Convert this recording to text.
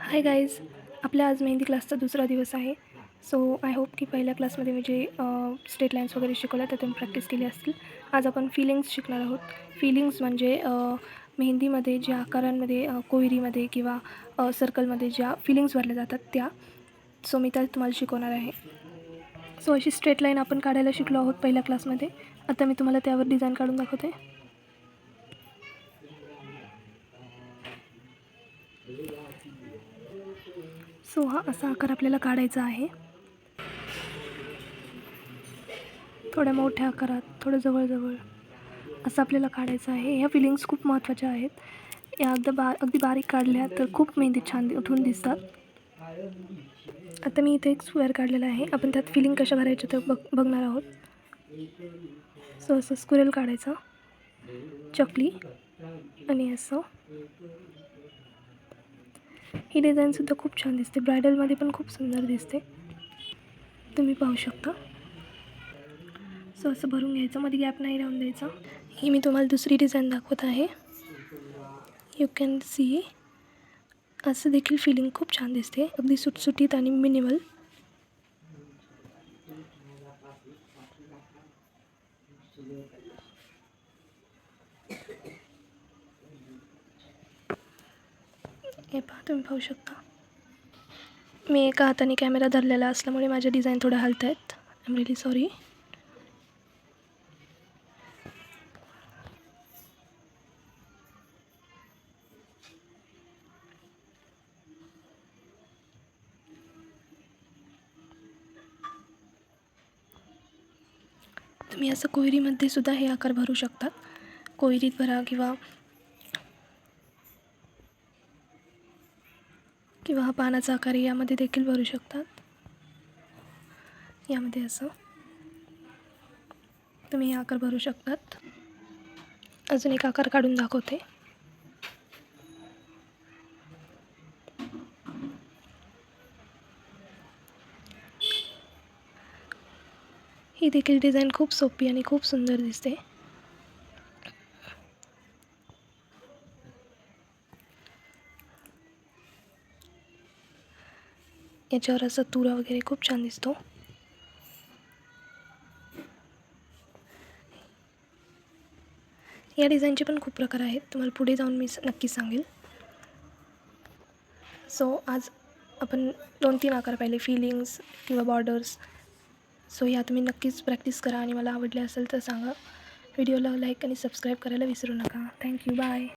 Hi guys, आपल्या आज मेहंदी क्लासचा दुसरा दिवस आहे. सो आय होप की पहिल्या क्लासमध्ये मी जे स्ट्रेट लाईन्स वगैरे शिकवल्या त्या तुम्ही प्रॅक्टिस केली असतील. आज आपण फिलिंग्स शिकणार आहोत. फिलिंग्स म्हणजे मेहंदीमध्ये ज्या आकारांमध्ये कोयरीमध्ये किंवा सर्कलमध्ये ज्या फिलिंग्स भरल्या जातात त्या. सो मी त्या तुम्हाला शिकवणार आहे. सो अशी स्ट्रेट लाईन आपण काढायला शिकलो आहोत पहिल्या क्लासमध्ये. आता मी तुम्हाला त्यावर डिझाईन काढून दाखवते. सो हा असा आकार आपल्याला काढायचा आहे. थोड्या मोठ्या आकारात, थोडं जवळजवळ असं आपल्याला काढायचं आहे. ह्या फिलिंग्स खूप महत्त्वाच्या आहेत. या अगदी बारीक काढल्या तर खूप मेहंदी छान उठून दिसतात. आता मी इथे एक स्क्वेअर काढलेला आहे. आपण त्यात फिलिंग कशा भरायच्या तर बघणार आहोत. सो असं स्क्वेअर काढायचा, चकली आणि असं. ही डिझाईनसुद्धा खूप छान दिसते. ब्रायडलमध्ये पण खूप सुंदर दिसते, तुम्ही पाहू शकता. सो असं भरून घ्यायचं, मध्ये गॅप नाही राहून द्यायचा. ही मी तुम्हाला दुसरी डिझाईन दाखवत आहे. You can see. असं देखील फिलिंग खूप छान दिसते, अगदी सुटसुटीत आणि मिनिमल. हे पहा, तुम्ही पाहू शकता. मी एका हाताने कॅमेरा धरलेला असल्यामुळे माझ्या डिझाईन थोड्या हलत आहेत. I am really sorry. तुम्ही असं कोयरीमध्ये सुद्धा हे आकार भरू शकतात. कोयरीत भरा किंवा हा पानाचा आकार यामध्ये देखील भरू शकतात. यामध्ये असं तुम्ही हे आकार भरू शकतात. अजून एक आकार काढून दाखवते. ही देखील डिझाईन खूप सोपी आणि खूप सुंदर दिसते. याच्यावर असा तुरा वगैरे खूप छान दिसतो. या डिझाईनचे पण खूप प्रकार आहेत, तुम्हाला पुढे जाऊन मी नक्कीच सांगेल. सो आज आपण 2-3 आकार पाहिले, फिलिंग्स किंवा बॉर्डर्स. सो या तुम्ही नक्कीच प्रॅक्टिस करा आणि मला आवडले असेल तर सांगा. व्हिडिओला लाईक आणि सबस्क्राईब करायला विसरू नका. थँक्यू. बाय.